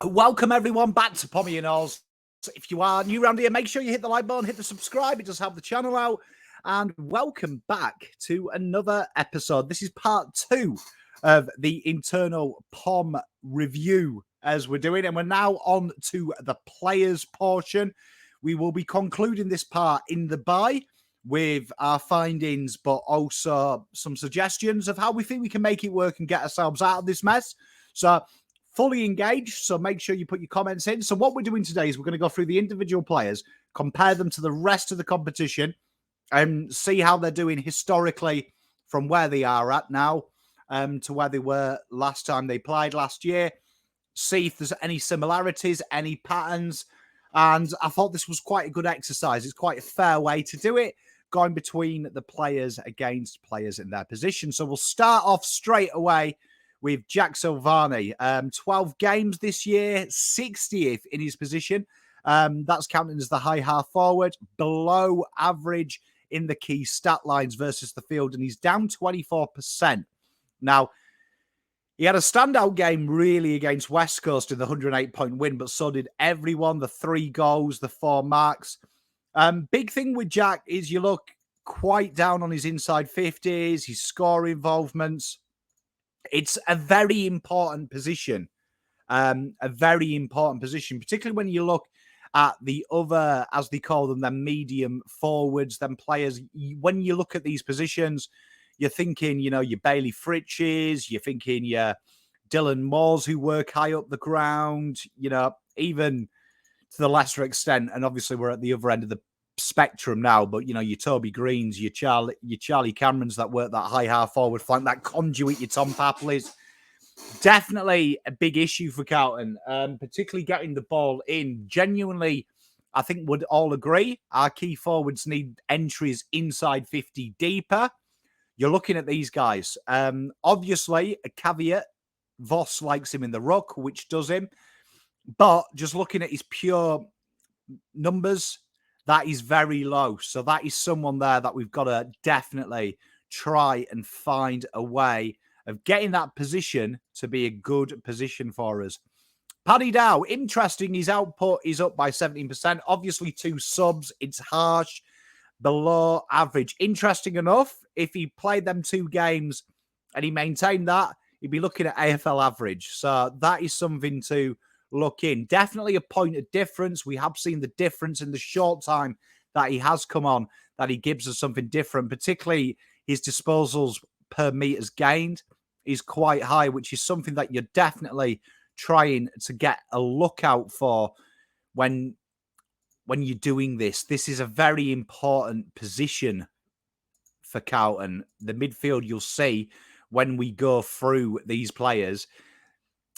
Welcome everyone back to Pommy and Oz. If you are new around here, make sure you hit the like button, hit the subscribe. It does help the channel out. And welcome back to another episode. This is part 2 of the internal Pom review as we're doing. And we're now on to the players portion. We will be concluding this part in the bye with our findings, but also some suggestions of how we think we can make it work and get ourselves out of this mess. So fully engaged, so make sure you put your comments in. So what we're doing today is we're going to go through the individual players, compare them to the rest of the competition, and see how they're doing historically from where they are at now to where they were last time they played last year. See if there's any similarities, any patterns. And I thought this was quite a good exercise. It's quite a fair way to do it, going between the players against players in their position. So we'll start off straight away with Jack Silvani. 12 games this year, 60th in his position. That's counting as the high half forward, below average in the key stat lines versus the field, and he's down 24%. Now, he had a standout game really against West Coast in the 108-point win, but so did everyone. The 3 goals, the 4 marks. Big thing with Jack is you look quite down on his inside 50s, his score involvements. It's a very important position, particularly when you look at the other, as they call them, them medium forwards, them players. When you look at these positions, you're thinking, you know, your Bailey Fritches, you're thinking your Dylan Moores who work high up the ground, you know, even to the lesser extent. And obviously we're at the other end of the spectrum now, but, you know, your Toby Greens, your Charlie Camerons that work that high half forward flank, that conduit, your Tom Papley's. Definitely a big issue for Carlton, particularly getting the ball in. Genuinely, I think would all agree, our key forwards need entries inside 50 deeper. You're looking at these guys. Obviously, a caveat, Voss likes him in the ruck, which does him. But just looking at his pure numbers, that is very low. So that is someone there that we've got to definitely try and find a way of getting that position to be a good position for us. Paddy Dow, interesting. His output is up by 17%. Obviously, 2 subs. It's harsh, below average. Interesting enough, if he played them 2 games and he maintained that, he'd be looking at AFL average. So that is something to look in. Definitely a point of difference. We have seen the difference in the short time that he has come on, that he gives us something different, particularly his disposals per meters gained is quite high, which is something that you're definitely trying to get a look out for when you're doing this. This is a very important position for Carlton. The midfield, you'll see when we go through these players,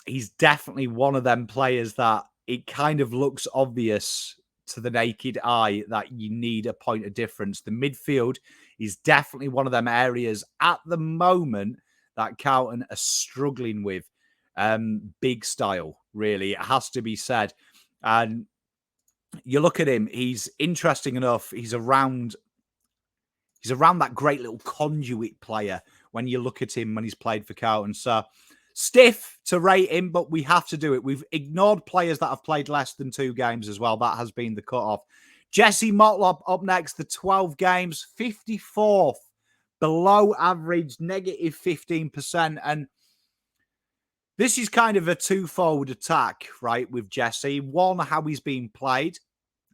he's definitely one of them players that it kind of looks obvious to the naked eye that you need a point of difference. The midfield is definitely one of them areas at the moment that Carlton are struggling with. Big style, really. It has to be said. And you look at him, he's interesting enough. He's around that great little conduit player when you look at him when he's played for Carlton. So stiff to rate him, but we have to do it. We've ignored players that have played less than 2 games as well. That has been the cutoff. Jesse Motlop up next, the 12 games, 54th, below average, negative 15%. And this is kind of a 2-fold attack, right, with Jesse. 1, how he's being played,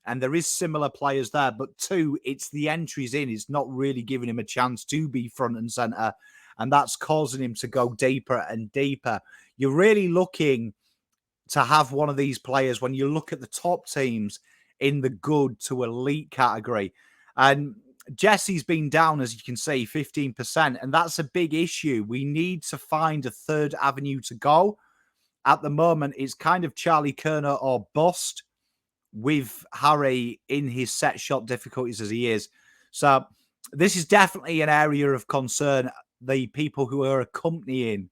and there is similar players there. But 2, it's the entries in. It's not really giving him a chance to be front and centre, and that's causing him to go deeper and deeper. You're really looking to have one of these players when you look at the top teams in the good to elite category. And Jesse's been down, as you can see, 15%, and that's a big issue. We need to find a third avenue to go. At the moment, it's kind of Charlie Kerner or bust with Harry in his set shot difficulties as he is. So this is definitely an area of concern. The people who are accompanying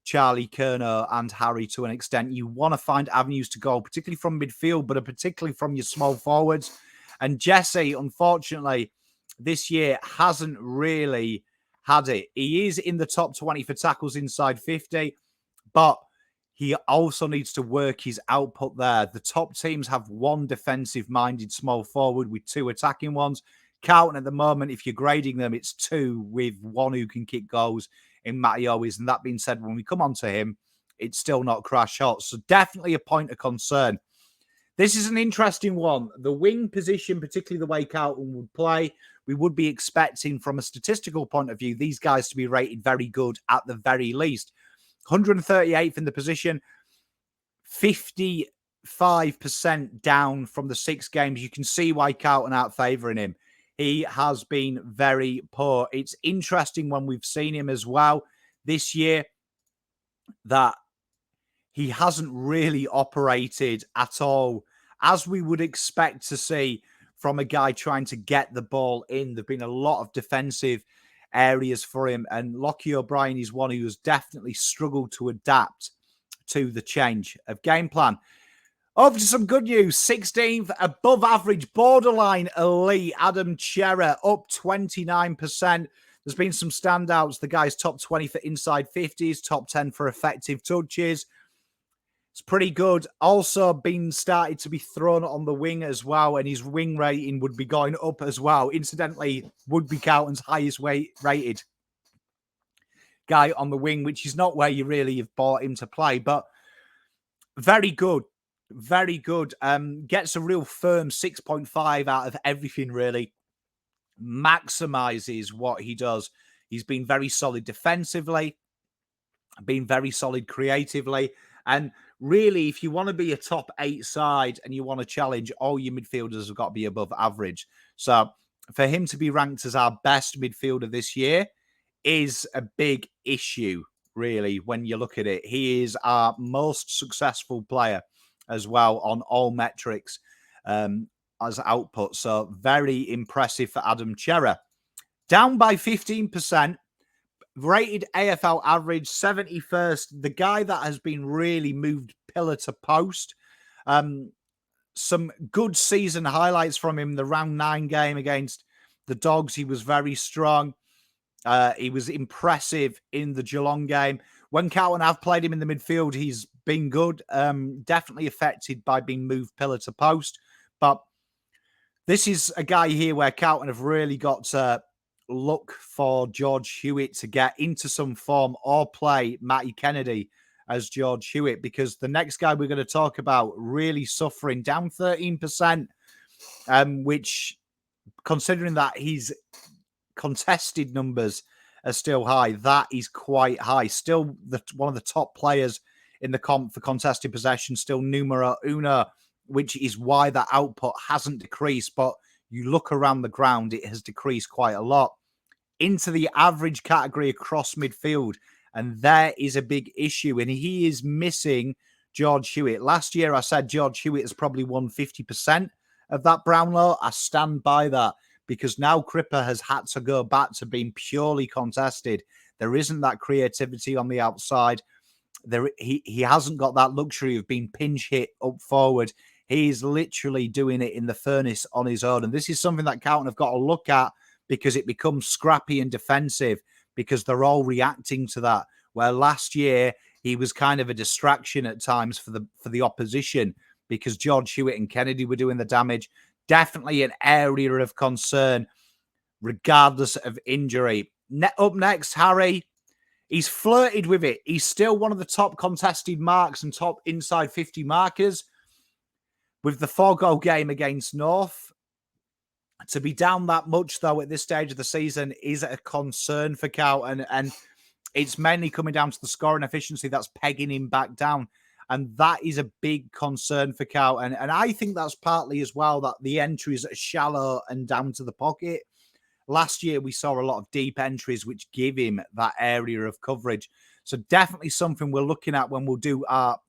Charlie Kerner and Harry to an extent, you want to find avenues to go, particularly from midfield, but particularly from your small forwards. And Jesse, unfortunately, this year hasn't really had it. He is in the top 20 for tackles inside 50, but he also needs to work his output there. The top teams have one defensive-minded small forward with 2 attacking ones. Carlton at the moment, if you're grading them, it's 2 with 1 who can kick goals in Matty Owens. And that being said, when we come on to him, it's still not crash hot. So definitely a point of concern. This is an interesting one. The wing position, particularly the way Carlton would play, we would be expecting from a statistical point of view, these guys to be rated very good at the very least. 138th in the position, 55% down from the 6 games. You can see why Carlton aren't favouring him. He has been very poor. It's interesting when we've seen him as well this year that he hasn't really operated at all as we would expect to see from a guy trying to get the ball in. There have been a lot of defensive areas for him, and Lockie O'Brien is one who has definitely struggled to adapt to the change of game plan. Over to some good news. 16th, above average, borderline elite, Adam Cerra, up 29%. There's been some standouts. The guy's top 20 for inside 50s, top 10 for effective touches. It's pretty good. Also been started to be thrown on the wing as well, and his wing rating would be going up as well. Incidentally, would be Carlton's highest rated guy on the wing, which is not where you really have bought him to play, but very good. Very good. Gets a real firm 6.5 out of everything, really. Maximizes what he does. He's been very solid defensively, been very solid creatively, and really, if you want to be a top 8 side and you want to challenge, all your midfielders have got to be above average. So for him to be ranked as our best midfielder this year is a big issue, really, when you look at it. He is our most successful player as well on all metrics as output. So very impressive for Adam Cerra. Down by 15%. Rated AFL average, 71st. The guy that has been really moved pillar to post. Some good season highlights from him. The round 9 game against the Dogs, he was very strong. He was impressive in the Geelong game. When Carlton have played him in the midfield, he's been good. Definitely affected by being moved pillar to post. But this is a guy here where Carlton have really got to look for George Hewitt to get into some form or play Matty Kennedy as George Hewitt, because the next guy we're going to talk about really suffering, down 13%, which, considering that his contested numbers are still high, that is quite high. Still one of the top players in the comp for contested possession, still numero uno, which is why that output hasn't decreased. But you look around the ground, it has decreased quite a lot into the average category across midfield. And there is a big issue. And he is missing George Hewitt. Last year, I said George Hewitt has probably won 50% of that Brownlow. I stand by that, because now Cripper has had to go back to being purely contested. There isn't that creativity on the outside. He hasn't got that luxury of being pinch hit up forward. He's literally doing it in the furnace on his own. And this is something that Carlton have got to look at, because it becomes scrappy and defensive, because they're all reacting to that. Where last year he was kind of a distraction at times for the opposition, because George Hewitt and Kennedy were doing the damage. Definitely an area of concern, regardless of injury. Up next, Harry. He's flirted with it. He's still one of the top contested marks and top inside 50 markers. With the 4-goal game against North, to be down that much, though, at this stage of the season is a concern for Carlton. And it's mainly coming down to the scoring efficiency that's pegging him back down. And that is a big concern for Carlton. And I think that's partly as well that the entries are shallow and down to the pocket. Last year, we saw a lot of deep entries, which give him that area of coverage. So definitely something we're looking at when we'll do our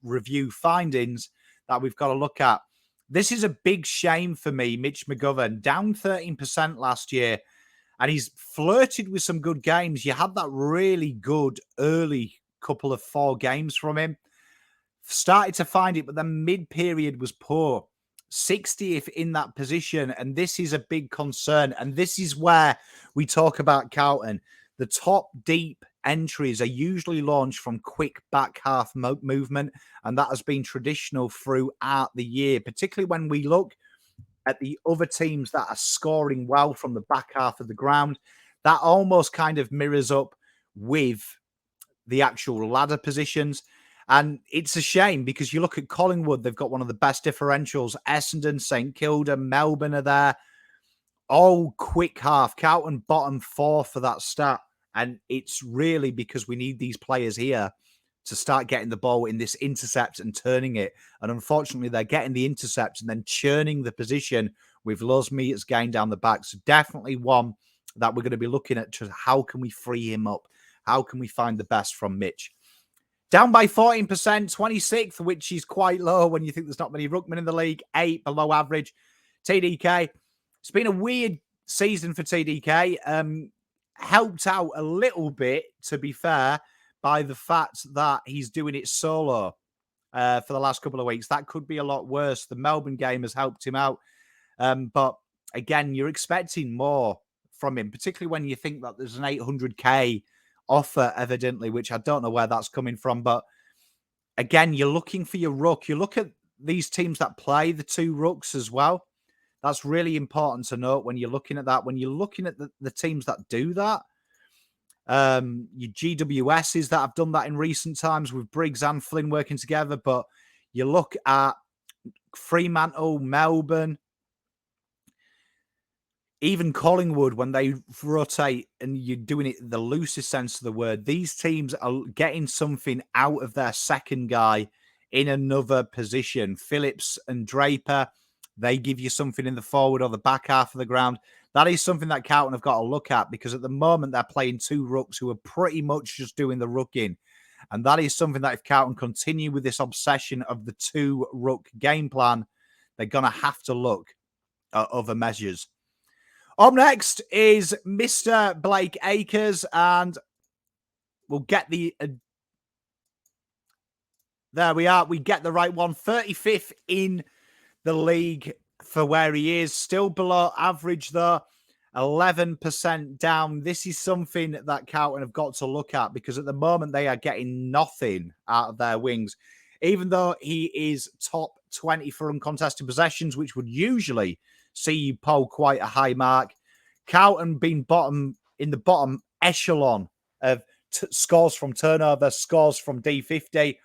review findings that we've got to look at. This is a big shame for me, Mitch McGovern, down 13% last year. And he's flirted with some good games. You had that really good early couple of 4 games from him. Started to find it, but then mid-period was poor. 60th in that position, and this is a big concern. And this is where we talk about Carlton. The top deep entries are usually launched from quick back half movement, and that has been traditional throughout the year, particularly when we look at the other teams that are scoring well from the back half of the ground. That almost kind of mirrors up with the actual ladder positions. And it's a shame because you look at Collingwood, they've got one of the best differentials. Essendon, St Kilda, Melbourne are there. All quick half. Carlton bottom 4 for that stat. And it's really because we need these players here to start getting the ball in this intercept and turning it. And unfortunately, they're getting the intercept and then churning the position with lows meters gained down the back. So definitely one that we're going to be looking at. Just how can we free him up? How can we find the best from Mitch? Down by 14%, 26th, which is quite low when you think there's not many ruckmen in the league. 8 below average. TDK, it's been a weird season for TDK. Helped out a little bit, to be fair, by the fact that he's doing it solo for the last couple of weeks. That could be a lot worse. The Melbourne game has helped him out. But again, you're expecting more from him, particularly when you think that there's an 800k offer, evidently, which I don't know where that's coming from. But again, you're looking for your ruck. You look at these teams that play the 2 rucks as well. That's really important to note when you're looking at that. When you're looking at the teams that do that, your GWSs that have done that in recent times with Briggs and Flynn working together. But you look at Fremantle, Melbourne, even Collingwood, when they rotate and you're doing it in the loosest sense of the word, these teams are getting something out of their second guy in another position. Phillips and Draper, they give you something in the forward or the back half of the ground. That is something that Carlton have got to look at, because at the moment they're playing 2 rucks who are pretty much just doing the rucking. And that is something that if Carlton continue with this obsession of the 2 ruck game plan, they're going to have to look at other measures. Up next is Mr. Blake Acres, and we'll get the... there we are. We get the right one. 35th in the league for where he is. Still below average, though. 11% down. This is something that Carlton have got to look at, because at the moment they are getting nothing out of their wings. Even though he is top 20 for uncontested possessions, which would usually see you poll quite a high mark. Carlton being in the bottom echelon of scores from turnover, scores from D50.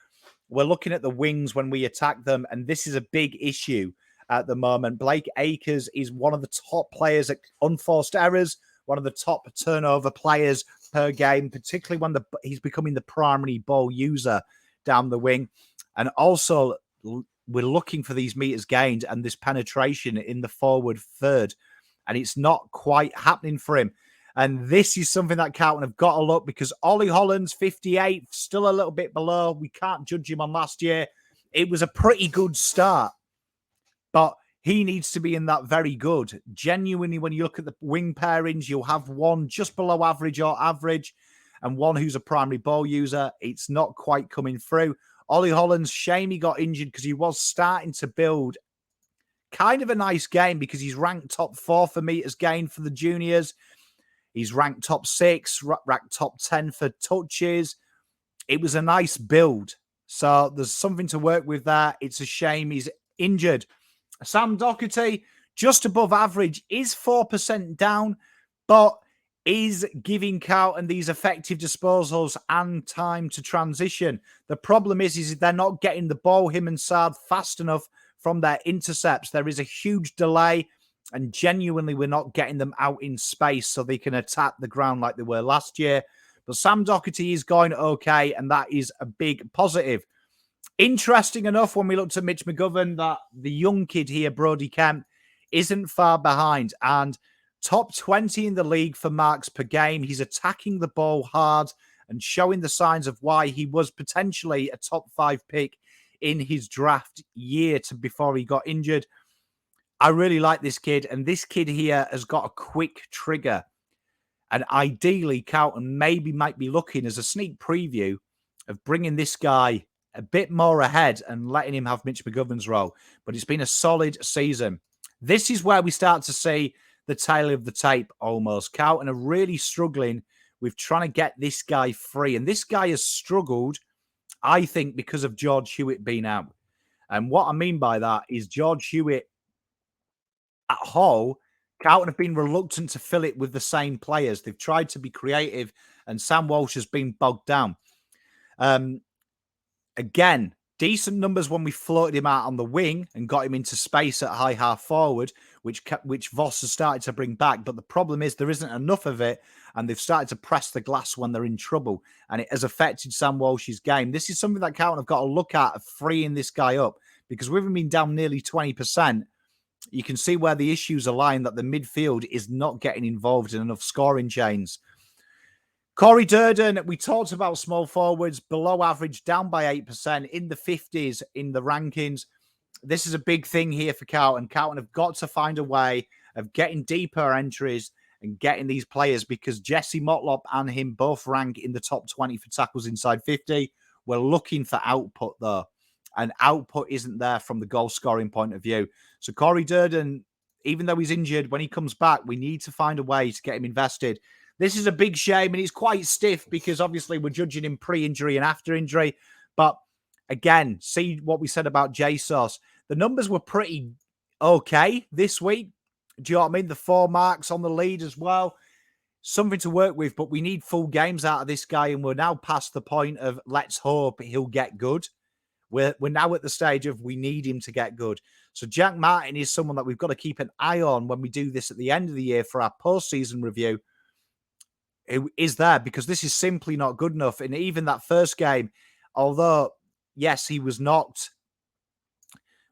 We're looking at the wings when we attack them, and this is a big issue at the moment. Blake Acres is one of the top players at unforced errors, one of the top turnover players per game, particularly when he's becoming the primary ball user down the wing. And also, we're looking for these meters gained and this penetration in the forward third, and it's not quite happening for him. And this is something that Carlton have got to look, because Ollie Holland's 58, still a little bit below. We can't judge him on last year. It was a pretty good start, but he needs to be in that very good. Genuinely, when you look at the wing pairings, you'll have one just below average or average and one who's a primary ball user. It's not quite coming through. Ollie Holland's, shame he got injured, because he was starting to build kind of a nice game, because he's ranked top 4 for meters gained for the juniors. He's ranked top 6, ranked top 10 for touches. It was a nice build. So there's something to work with there. It's a shame he's injured. Sam Doherty, just above average, is 4% down, but is giving Carlton these effective disposals and time to transition. The problem is they're not getting the ball, him and Saad, fast enough from their intercepts. There is a huge delay, and genuinely we're not getting them out in space so they can attack the ground like they were last year. But Sam Doherty is going okay, and that is a big positive. Interesting enough, when we looked at Mitch McGovern, that the young kid here, Brodie Kemp, isn't far behind, and top 20 in the league for marks per game. He's attacking the ball hard and showing the signs of why he was potentially a top 5 pick in his draft year before he got injured. I really like this kid, and this kid here has got a quick trigger. And ideally, Carlton maybe might be looking as a sneak preview of bringing this guy a bit more ahead and letting him have Mitch McGovern's role. But it's been a solid season. This is where we start to see the tail of the tape almost. Carlton are really struggling with trying to get this guy free. And this guy has struggled, I think, because of George Hewitt being out. And what I mean by that is George Hewitt at Hull, Carlton have been reluctant to fill it with the same players. They've tried to be creative, and Sam Walsh has been bogged down. Again, decent numbers when we floated him out on the wing and got him into space at high half forward, which Voss has started to bring back. But the problem is there isn't enough of it, and they've started to press the glass when they're in trouble, and it has affected Sam Walsh's game. This is something that Carlton have got to look at, of freeing this guy up, because with him being down nearly 20%, you can see where the issues are lying, that the midfield is not getting involved in enough scoring chains. Corey Durden, we talked about small forwards, below average, down by 8%, in the 50s in the rankings. This is a big thing here for Carlton. Carlton have got to find a way of getting deeper entries and getting these players, because Jesse Motlop and him both rank in the top 20 for tackles inside 50. We're looking for output, though, and output isn't there from the goal-scoring point of view. So Corey Durden, even though he's injured, when he comes back, we need to find a way to get him invested. This is a big shame, and it's quite stiff because obviously we're judging him pre-injury and after injury. But again, see what we said about JSauce. The numbers were pretty okay this week. Do you know what I mean? The 4 marks on the lead as well. Something to work with, but we need full games out of this guy, and we're now past the point of let's hope he'll get good. We're now at the stage of we need him to get good. So Jack Martin is someone that we've got to keep an eye on when we do this at the end of the year for our post-season review. It is there, because this is simply not good enough. And even that first game, although, yes, he was knocked,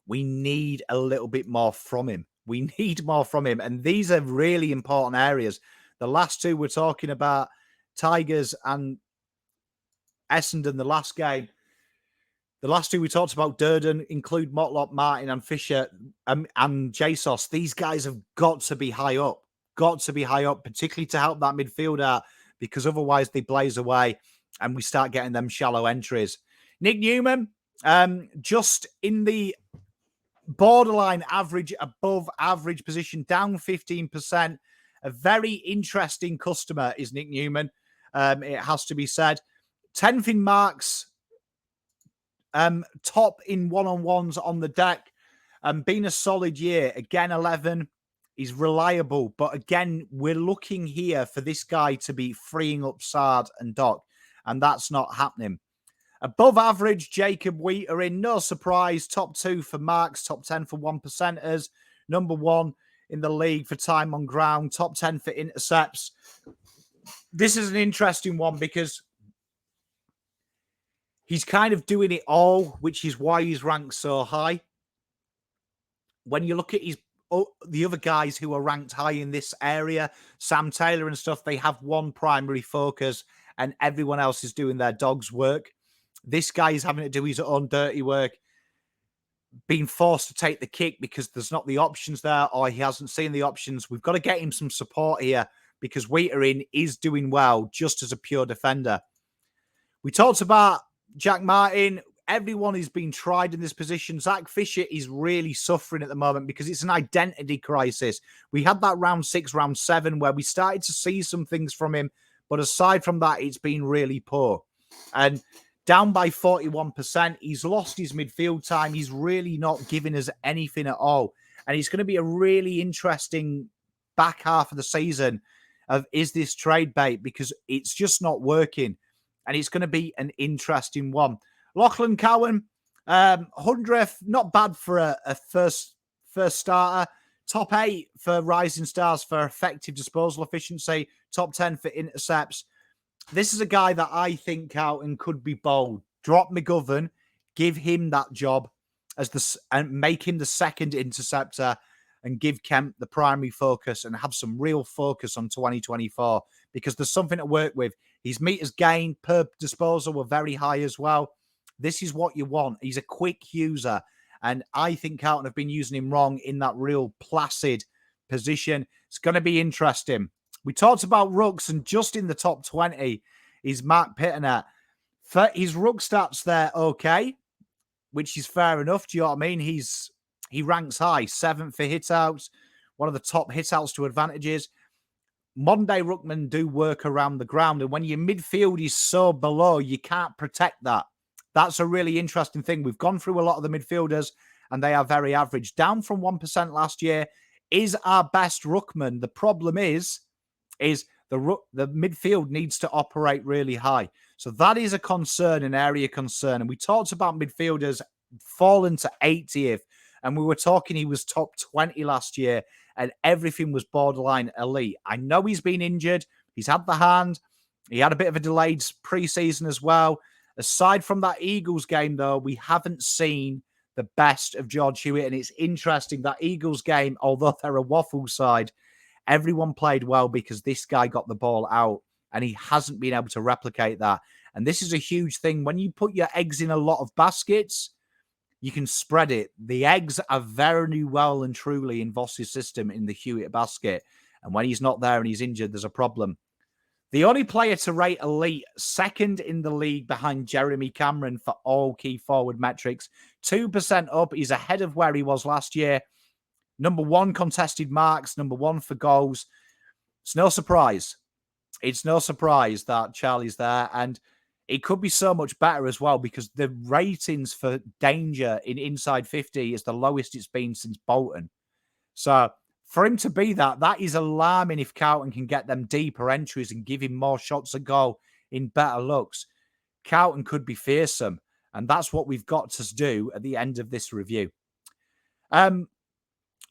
we need a little bit more from him. We need more from him. And these are really important areas. The last two we're talking about, Tigers and Essendon, the last game. The last two we talked about, Durden, include Motlop, Martin and Fisher and JSauce. These guys have got to be high up. Got to be high up, particularly to help that midfield out, because otherwise they blaze away and we start getting them shallow entries. Nick Newman, just in the borderline average, above average position, down 15%. A very interesting customer is Nick Newman, it has to be said. 10th in marks, top in one-on-ones on the deck, been a solid year. Again, 11. He's reliable, but again, we're looking here for this guy to be freeing up Sard and Doc, and that's not happening. Above average, Jacob Wheater in, no surprise, top 2 for marks, top 10 for 1%ers, number 1 in the league for time on ground, top 10 for intercepts. This is an interesting one because he's kind of doing it all, which is why he's ranked so high. When you look at the other guys who are ranked high in this area, Sam Taylor and stuff, they have one primary focus and everyone else is doing their dog's work. This guy is having to do his own dirty work, being forced to take the kick because there's not the options there, or he hasn't seen the options. We've got to get him some support here, because Wheaterin is doing well just as a pure defender. We talked about Jack Martin. Everyone is being tried in this position. Zach Fisher is really suffering at the moment because it's an identity crisis. We had that round 6, round 7, where we started to see some things from him. But aside from that, it's been really poor. And down by 41%, he's lost his midfield time. He's really not giving us anything at all. And it's going to be a really interesting back half of the season of, is this trade bait? Because it's just not working. And it's going to be an interesting one. Lachlan Cowan, 100th, not bad for a first starter. Top 8 for Rising Stars for effective disposal efficiency. Top 10 for intercepts. This is a guy that I think Carlton could be bold. Drop McGovern, give him that job and make him the second interceptor, and give Kemp the primary focus and have some real focus on 2024, because there's something to work with. His meters gained per disposal were very high as well. This is what you want. He's a quick user, and I think Carlton have been using him wrong in that real placid position. It's going to be interesting. We talked about rucks, and just in the top 20 is Mark Pittener. For his ruck stats, they're okay, which is fair enough. Do you know what I mean? He ranks high, 7th for hit outs, one of the top hit outs to advantages. modern day ruckmen do work around the ground. And when your midfield is so below, you can't protect that. That's a really interesting thing. We've gone through a lot of the midfielders and they are very average. Down from 1% last year is our best ruckman. The problem is the midfield needs to operate really high. So that is a concern, an area concern. And we talked about midfielders fallen to 80th. And we were talking he was top 20 last year and everything was borderline elite. I know he's been injured. He's had the hand. He had a bit of a delayed preseason as well. Aside from that Eagles game, though, we haven't seen the best of George Hewitt. And it's interesting that Eagles game, although they're a waffle side, everyone played well because this guy got the ball out and he hasn't been able to replicate that. And this is a huge thing. When you put your eggs in a lot of baskets, you can spread it. The eggs are very well and truly in Voss's system in the Hewitt basket. And when he's not there and he's injured, there's a problem. The only player to rate elite, second in the league behind Jeremy Cameron for all key forward metrics. 2% up. He's ahead of where he was last year. Number one contested marks, number one for goals. It's no surprise. It's no surprise that Charlie's there. And it could be so much better as well because the ratings for danger in inside 50 is the lowest it's been since Bolton. So for him to be that is alarming if Carlton can get them deeper entries and give him more shots a goal in better looks. Carlton could be fearsome. And that's what we've got to do at the end of this review.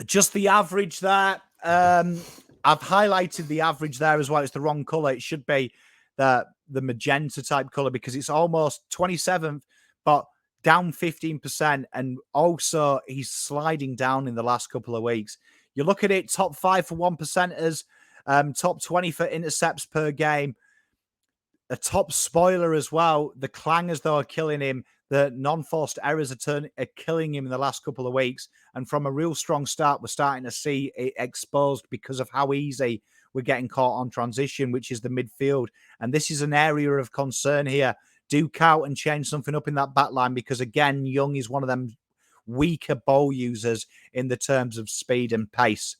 Just the average there. I've highlighted the average there as well. It's the wrong colour. It should be the magenta type colour because it's almost 27th, but down 15%. And also he's sliding down in the last couple of weeks. You look at it, top 5 for 1%ers, top 20 for intercepts per game. A top spoiler as well. The clangers, though, are killing him. The non-forced errors are killing him in the last couple of weeks. And from a real strong start, we're starting to see it exposed because of how easy we're getting caught on transition, which is the midfield. And this is an area of concern here. Do Carlton change something up in that back line? Because, again, Young is one of them weaker ball users in the terms of speed and pace.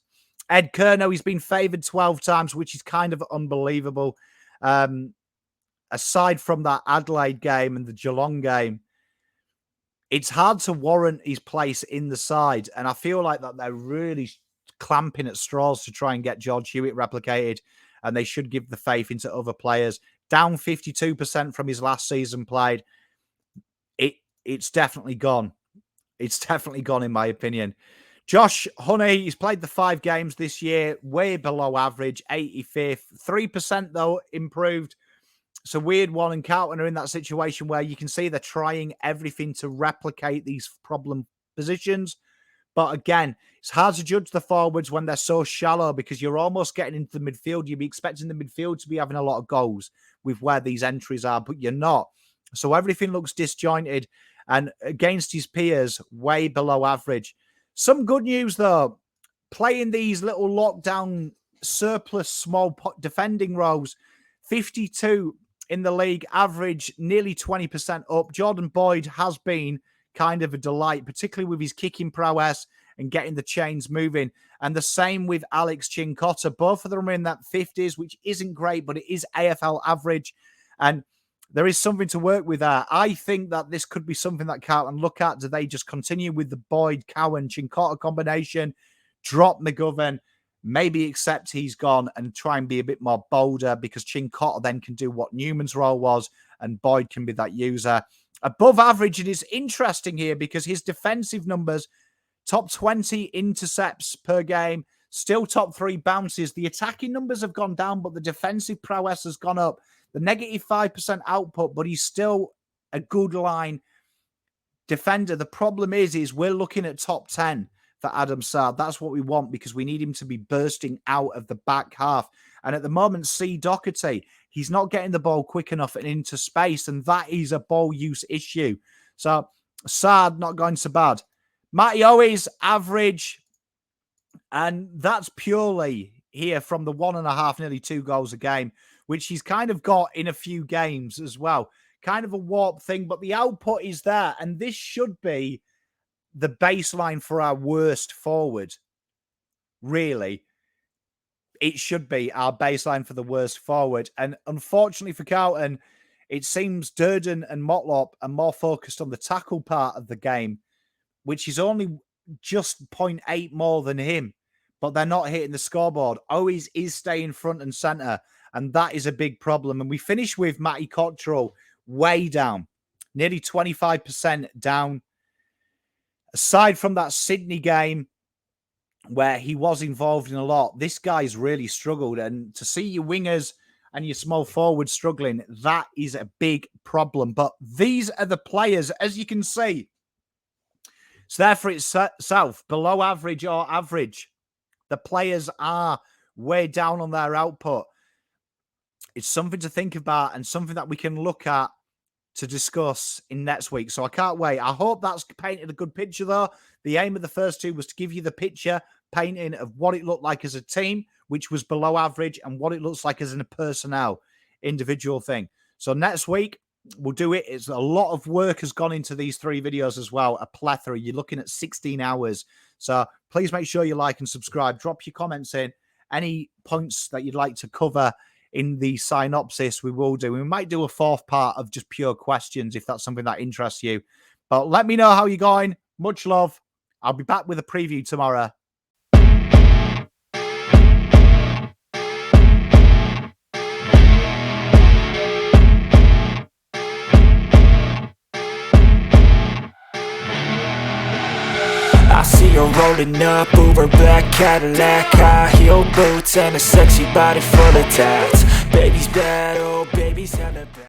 Ed Kerno, he's been favoured 12 times, which is kind of unbelievable. Aside from that Adelaide game and the Geelong game, it's hard to warrant his place in the side. And I feel like that they're really clamping at straws to try and get George Hewitt replicated. And they should give the faith into other players. Down 52% from his last season played. It's definitely gone. It's definitely gone, in my opinion. Josh Honey, he's played the 5 games this year, way below average, 85th. 3%, though, improved. It's a weird one, and Carlton are in that situation where you can see they're trying everything to replicate these problem positions. But again, it's hard to judge the forwards when they're so shallow because you're almost getting into the midfield. You'd be expecting the midfield to be having a lot of goals with where these entries are, but you're not. So everything looks disjointed, and against his peers, way below average. Some good news, though. Playing these little lockdown surplus small defending roles, 52 in the league, average nearly 20% up. Jordan Boyd has been kind of a delight, particularly with his kicking prowess and getting the chains moving. And the same with Alex Chincotta. Both of them are in that 50s, which isn't great, but it is AFL average. And there is something to work with there. I think that this could be something that Carlton look at. Do they just continue with the Boyd, Cowan, Chincotta combination, drop McGovern, maybe accept he's gone and try and be a bit more bolder because Chincotta then can do what Newman's role was and Boyd can be that user. Above average, it is interesting here because his defensive numbers, top 20 intercepts per game, still top 3 bounces. The attacking numbers have gone down, but the defensive prowess has gone up. The negative 5% output, but he's still a good line defender. The problem is we're looking at top 10 for Adam Saad. That's what we want because we need him to be bursting out of the back half. And at the moment, C. Doherty, he's not getting the ball quick enough and into space, and that is a ball use issue. So Saad not going so bad. Matty Owies, average, and that's purely here from the 1.5, nearly 2 goals a game, which he's kind of got in a few games as well. Kind of a warp thing, but the output is there, and this should be the baseline for our worst forward, really. it should be our baseline for the worst forward. And unfortunately for Carlton, it seems Durden and Motlop are more focused on the tackle part of the game, which is only just 0.8 more than him, but they're not hitting the scoreboard. Always is staying front and centre, and that is a big problem. And we finish with Matty Cottrell way down, nearly 25% down. Aside from that Sydney game, where he was involved in a lot, this guy's really struggled. And to see your wingers and your small forwards struggling, that is a big problem. But these are the players, as you can see. It's there for itself, below average or average. The players are way down on their output. It's something to think about and something that we can look at to discuss in next week. So I can't wait. I hope that's painted a good picture, though. The aim of the first two was to give you the picture painting of what it looked like as a team, which was below average, and what it looks like as a personnel, individual thing. So next week, we'll do it. It's a lot of work has gone into these 3 videos as well, a plethora. You're looking at 16 hours. So please make sure you like and subscribe. Drop your comments in. Any points that you'd like to cover in the synopsis, we will do. We might do a 4th part of just pure questions if that's something that interests you. But let me know how you're going. Much love. I'll be back with a preview tomorrow. I see her rolling up, Uber black Cadillac, high heel boots and a sexy body full of tats. Baby's bad, oh baby's hella bad.